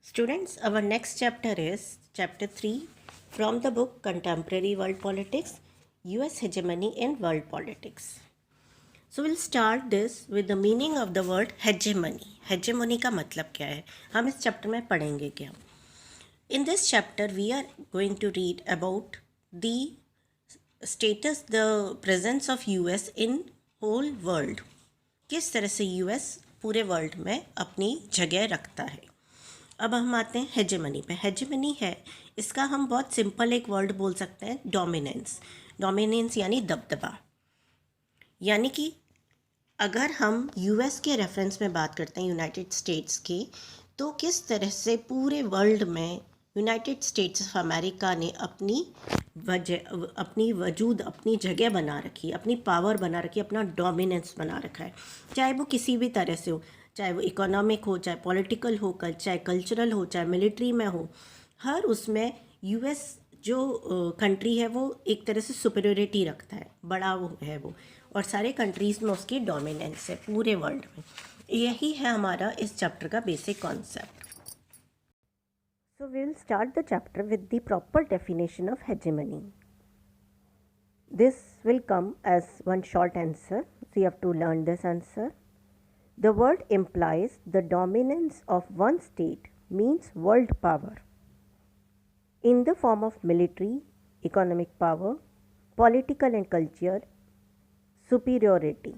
Students, our next chapter is chapter 3 from the book Contemporary World Politics, US Hegemony in World Politics. So we'll start this with the meaning of the word hegemony. Hegemony का मतलब क्या है, हम इस chapter में पढ़ेंगे क्या. In this chapter we are going to read about the status, the presence of US in whole world. किस तरह से US पूरे वर्ल्ड में अपनी जगह रखता है. अब हम आते हैं हेजेमनी पे. हेजेमनी है, इसका हम बहुत सिंपल एक वर्ड बोल सकते हैं, डोमिनेंस. डोमिनेंस यानी दबदबा. यानी कि अगर हम यूएस के रेफरेंस में बात करते हैं, यूनाइटेड स्टेट्स के, तो किस तरह से पूरे वर्ल्ड में यूनाइटेड स्टेट्स ऑफ अमेरिका ने अपनी वजूद, अपनी जगह बना रखी, अपनी पावर बना रखी, अपना डोमिनेंस बना रखा है. चाहे वो किसी भी तरह से हो, चाहे वो इकोनॉमिक हो, चाहे पॉलिटिकल हो, चाहे कल्चरल हो, चाहे मिलिट्री में हो, हर उसमें यूएस जो कंट्री है वो एक तरह से सुपीरियरिटी रखता है, बड़ा वो है वो, और सारे कंट्रीज़ में उसकी डोमिनेंस है पूरे वर्ल्ड में. यही है हमारा इस चैप्टर का basic concept. So we will start the chapter with the proper definition of hegemony. This will come as one short answer, so you have to learn this answer. The word implies the dominance of one state, means world power, in the form of military, economic power, political and culture superiority.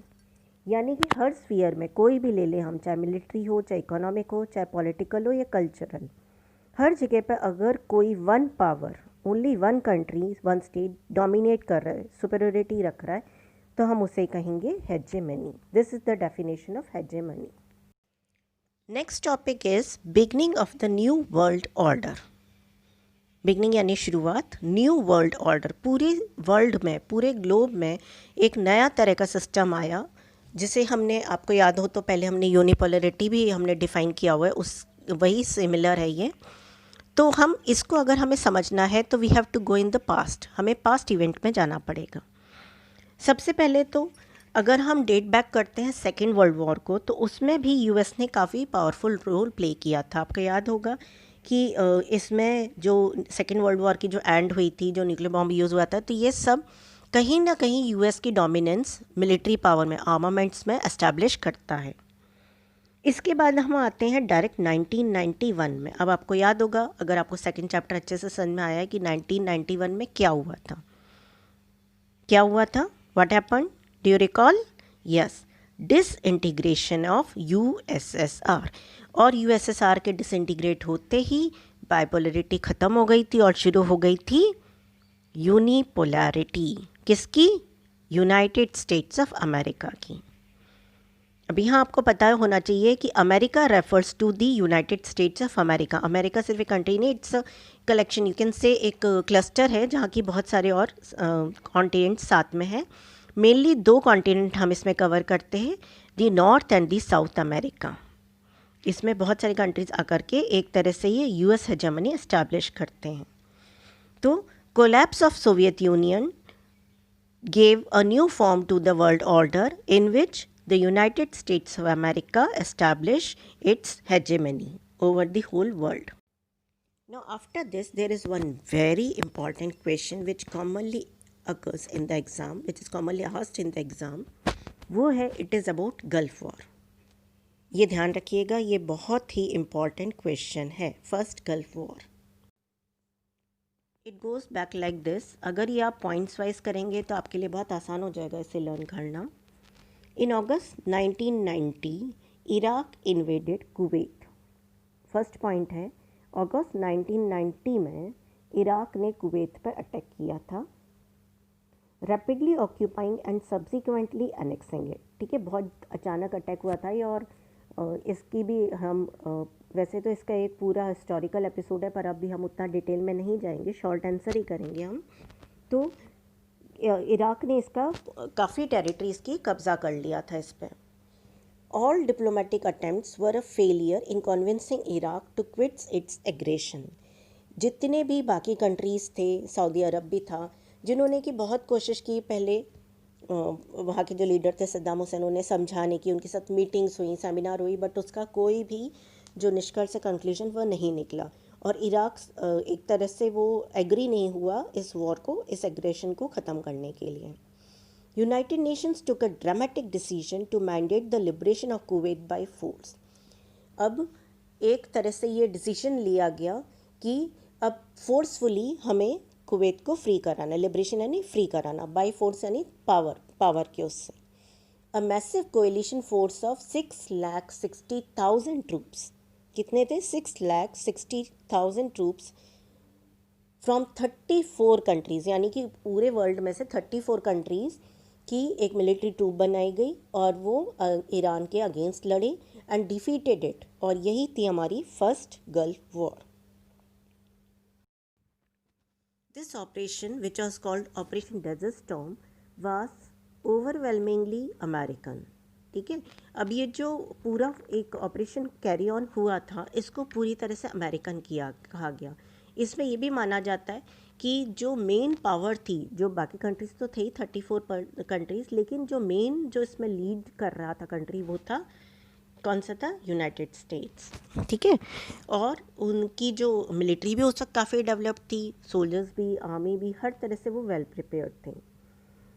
यानी कि हर sphere में कोई भी ले ले हम, चाहे military हो, चाहे इकोनॉमिक हो, चाहे पॉलिटिकल हो या कल्चरल, हर जगह पर अगर कोई one power, only one country, one state dominate कर रहा है, सुपीरियरिटी रख रहा है, तो हम उसे कहेंगे hegemony. This is the definition of hegemony. Next topic is beginning of the new world order. Beginning यानी शुरुआत, न्यू वर्ल्ड ऑर्डर. पूरे वर्ल्ड में, पूरे ग्लोब में एक नया तरह का सिस्टम आया, जिसे हमने, आपको याद हो तो पहले हमने यूनिपोलरिटी भी हमने डिफ़ाइन किया हुआ है, उस वही सिमिलर है ये. तो हम इसको अगर हमें समझना है तो we have to go in the past, हमें पास्ट इवेंट में जाना पड़ेगा. सबसे पहले तो अगर हम डेट बैक करते हैं सेकेंड वर्ल्ड वॉर को, तो उसमें भी यूएस ने काफ़ी पावरफुल रोल प्ले किया था. आपको याद होगा कि इसमें जो सेकेंड वर्ल्ड वॉर की जो एंड हुई थी, जो न्यूक्लियर बॉम्ब यूज़ हुआ था, तो ये सब कहीं ना कहीं यूएस की डोमिनेंस मिलिट्री पावर में, आर्मामेंट्स में एस्टैब्लिश करता है. इसके बाद हम आते हैं डायरेक्ट 1991 में. अब आपको याद होगा, अगर आपको सेकंड चैप्टर अच्छे से समझ में आया है, कि 1991 में क्या हुआ था. क्या हुआ था? What happened? Do you recall? Yes, disintegration of USSR. और यूएसएसआर के डिसइंटीग्रेट होते ही बाइपोलरिटी ख़त्म हो गई थी और शुरू हो गई थी यूनिपोलैरिटी. किसकी? यूनाइटेड स्टेट्स ऑफ अमेरिका की. अब यहाँ आपको पता होना चाहिए कि America refers to the United States of America. America सिर्फ एक कंट्री नहीं, it's collection, you can say एक क्लस्टर है जहाँ की बहुत सारे और कॉन्टिनेंट साथ में हैं. मेनली दो कॉन्टिनेंट हम इसमें कवर करते हैं, the North and the South America. इसमें बहुत सारी कंट्रीज आकर के एक तरह से ये यूएस हेजेमनी एस्टैब्लिश करते हैं. तो collapse of Soviet union gave a new form to the world order in which the United States of America established its hegemony over the whole world. Now after this there is one very important question which commonly occurs in the exam, which is commonly asked in the exam. वो है, it is about Gulf War. ये ध्यान रखिएगा, ये बहुत ही important question है. First Gulf War. It goes back like this. अगर ये आप पॉइंट्स वाइज करेंगे तो आपके लिए बहुत आसान हो जाएगा इसे लर्न करना. इन अगस्त 1990 Iraq invaded Kuwait. First point है, अगस्त 1990 में इराक ने कुवैत पर अटैक किया था. Rapidly occupying and subsequently annexing it. ठीक है, बहुत अचानक अटैक हुआ था ये, और इसकी भी हम वैसे तो इसका एक पूरा हिस्टोरिकल एपिसोड है, पर अब भी हम उतना डिटेल में नहीं जाएंगे, शॉर्ट आंसर ही करेंगे हम. तो इराक ने इसका काफ़ी टेरिटरीज की कब्ज़ा कर लिया था इस पर. All diplomatic attempts were a failure in convincing Iraq to quits its aggression. जितने भी बाकी कंट्रीज़ थे, सऊदी अरब भी था, जिन्होंने की बहुत कोशिश की पहले, वहाँ के जो लीडर थे सद्दाम हुसैन, उन्हें समझाने की, उनके साथ मीटिंग्स हुई, सेमिनार हुई, बट उसका कोई भी जो निष्कर्ष से कंक्लूजन वह नहीं निकला, और इराक एक तरह से वो एग्री नहीं हुआ इस वॉर को, इस एग्रेशन को ख़त्म करने के लिए। United Nations took a dramatic decision to mandate the liberation of Kuwait by force. अब एक तरह से ये डिसीजन लिया गया कि अब फोर्सफुली हमें कुवैत को फ्री कराना, लिबरेशन यानी फ्री कराना, बाय फोर्स यानी पावर के उससे। A massive coalition force of 6,60,000 troops, कितने थे? 6,60,000 ट्रूप्स फ्रॉम 34 कंट्रीज़, यानी कि पूरे वर्ल्ड में से 34 कंट्रीज़ की एक मिलिट्री ट्रूप बनाई गई और वो ईरान के अगेंस्ट लड़े एंड डिफीटेड इट, और यही थी हमारी first Gulf War. This operation which was called Operation Desert Storm was overwhelmingly American. ठीक है, अब ये जो पूरा एक ऑपरेशन कैरी ऑन हुआ था, इसको पूरी तरह से अमेरिकन कहा गया। इसमें ये भी माना जाता है कि जो मेन पावर थी, जो बाकी कंट्रीज़ तो थे 34 कंट्रीज़, लेकिन जो मेन जो इसमें लीड कर रहा था कंट्री, वो था कौन सा था? United states. ठीक है, और उनकी जो मिलिट्री भी उस वक्त काफ़ी डेवलप थी, सोल्जर्स भी, आर्मी भी, हर तरह से वो वेल प्रिपेयर्ड थे।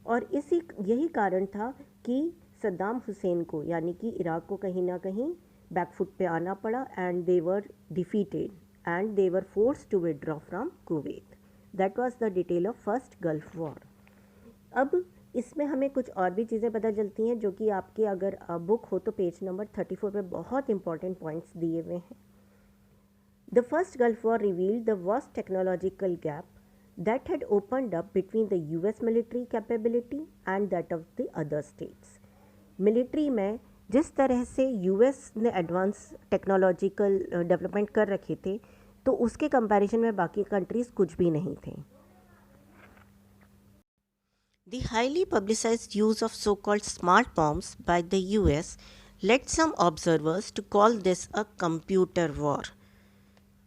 और यही कारण था कि सद्दाम हुसैन को, यानी कि इराक को कहीं ना कहीं बैकफुट पे आना पड़ा, and they were defeated and they were forced to withdraw from Kuwait. That was the detail of first Gulf War. अब इसमें हमें कुछ और भी चीज़ें पता चलती हैं, जो कि आपके अगर बुक हो तो पेज नंबर 34 पे बहुत इंपॉर्टेंट पॉइंट्स दिए हुए हैं। The first Gulf war revealed the worst technological gap that had opened up between the US military capability and that of the other states. Military में जिस तरह से US ने एडवांस टेक्नोलॉजिकल डेवलपमेंट कर रखे थे, तो उसके कंपैरिजन में बाकी कंट्रीज़ कुछ भी नहीं थे। The highly publicized use of so-called smart bombs by the US led some observers to call this a computer war.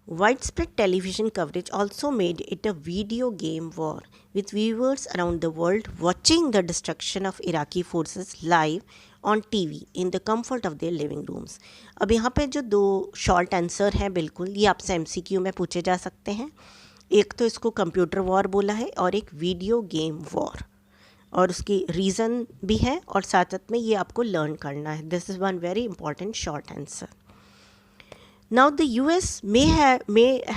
Widespread television coverage also made it a video game war, with viewers around the world watching the destruction of Iraqi forces live on TV in the comfort of their living rooms. अब यहाँ पे जो दो short answer हैं, बिल्कुल ये आपसे MCQ में पूछे जा सकते हैं। एक तो इसको कंप्यूटर वॉर बोला है और एक वीडियो गेम वॉर, और उसकी रीज़न भी है और साथ साथ में ये आपको लर्न करना है। This is one very important short answer. Now the US may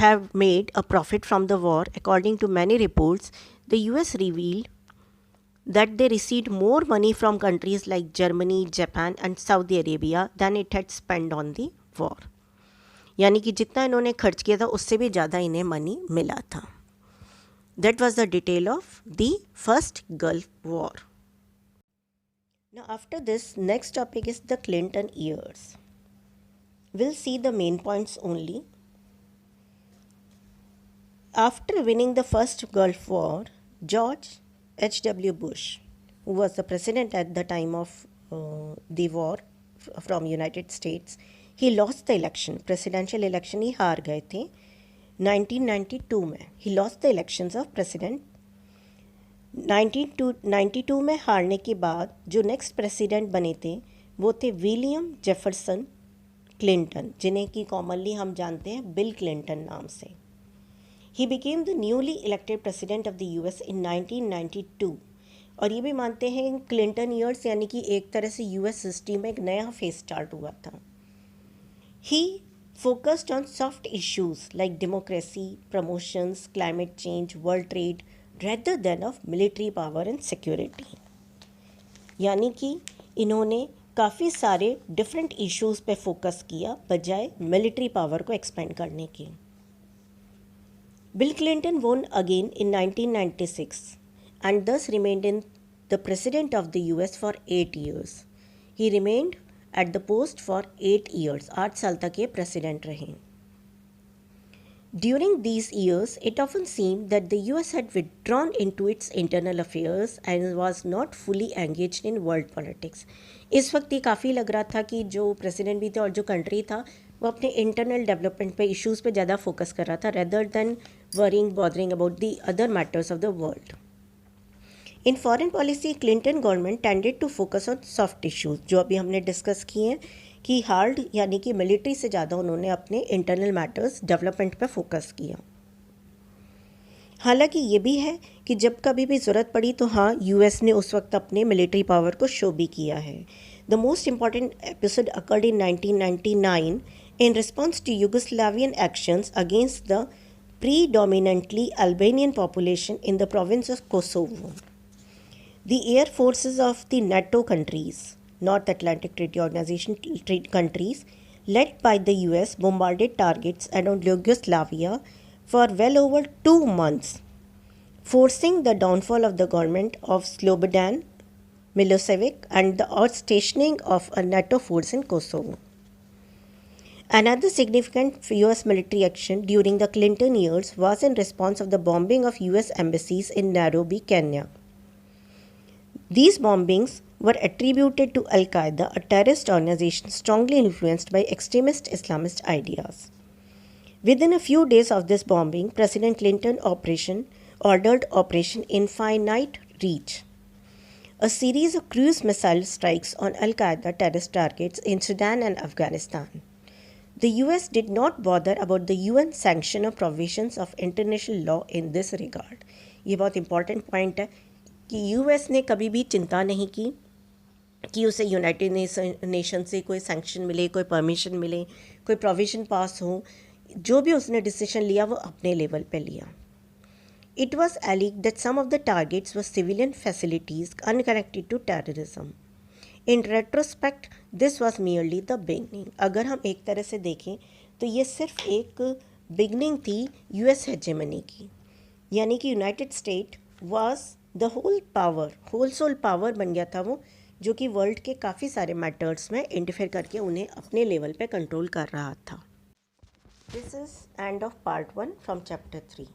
have made a profit from the war. According to many reports, the US revealed that they received more money from countries like Germany, Japan and Saudi Arabia than it had spent on the war. यानी कि जितना इन्होंने खर्च किया था उससे भी ज़्यादा इन्हें मनी मिला था। That was the detail of the first Gulf War. Now after this, next topic is the Clinton years. We'll see the main points only. After winning the first Gulf War, George H.W. Bush, who was the president at the time of the war from United States, he lost the election. Presidential election ही हार गए थे 1992 में. He lost the elections of president. 1992 में हारने के बाद जो next president बने थे वो थे विलियम जेफरसन क्लिंटन, जिन्हें कि कॉमनली हम जानते हैं बिल क्लिंटन नाम से। He became the newly elected president of the US इन 1992, और ये भी मानते हैं क्लिंटन ईयर्स यानी कि एक तरह से US हिस्ट्री में एक नया फेज स्टार्ट हुआ था। He focused on soft issues like democracy, promotions, climate change, world trade rather than of military power and security. यानी कि इन्होंने काफ़ी सारे डिफरेंट इश्यूज़ पे फोकस किया बजाय मिलिट्री पावर को एक्सपेंड करने के। बिल क्लिंटन वोन अगेन इन 1996 एंड दस remained in the president of the US for 8 years. He remained at the post for 8 years, 8 साल तक ये प्रेसिडेंट रहे। During these years, it often seemed that the US had withdrawn into its internal affairs and was not fully engaged in world politics. इस वक्त ये काफ़ी लग रहा था कि जो प्रेसिडेंट भी थे और जो कंट्री था वो अपने इंटरनल डेवलपमेंट पे, इश्यूज़ पे ज़्यादा फोकस कर रहा था rather than bothering about the other matters of the world. In foreign policy, Clinton government tended to focus on soft issues, जो अभी हमने डिस्कस किए हैं कि हार्ड यानी कि मिलिट्री से ज़्यादा उन्होंने अपने इंटरनल मैटर्स डेवलपमेंट पर फोकस किया। हालांकि ये भी है कि जब कभी भी ज़रूरत पड़ी तो हाँ, यूएस ने उस वक्त अपने मिलिट्री पावर को शो भी किया है। The most important episode occurred in 1999 in response to Yugoslavian actions against the predominantly Albanian population in the province of Kosovo. The air forces of the NATO countries, North Atlantic Treaty Organization countries, led by the US, bombarded targets around Yugoslavia for well over 2 months, forcing the downfall of the government of Slobodan Milosevic and the outstationing of a NATO force in Kosovo. Another significant US military action during the Clinton years was in response of the bombing of US embassies in Nairobi, Kenya. These bombings were attributed to Al-Qaeda, a terrorist organization strongly influenced by extremist Islamist ideas. Within a few days of this bombing, President Clinton ordered Operation Infinite Reach, a series of cruise missile strikes on Al-Qaeda terrorist targets in Sudan and Afghanistan. The US did not bother about the UN sanction or provisions of international law in this regard. ये बहुत important point है कि US ने कभी भी चिंता नहीं की कि उसे यूनाइटेड नेशन से कोई सैंक्शन मिले, कोई परमिशन मिले, कोई प्रोविज़न पास हो। जो भी उसने डिसीजन लिया वो अपने लेवल पे लिया। It was alleged that some of the targets were civilian facilities unconnected to terrorism. In retrospect, this was merely the beginning. अगर हम एक तरह से देखें तो ये सिर्फ एक बिगनिंग थी यूएस हेजेमनी की, यानी कि United State was the whole sole power बन गया था वो, जो कि वर्ल्ड के काफ़ी सारे मैटर्स में इंटरफेयर करके उन्हें अपने लेवल पे कंट्रोल कर रहा था। This is end of part 1 from chapter 3।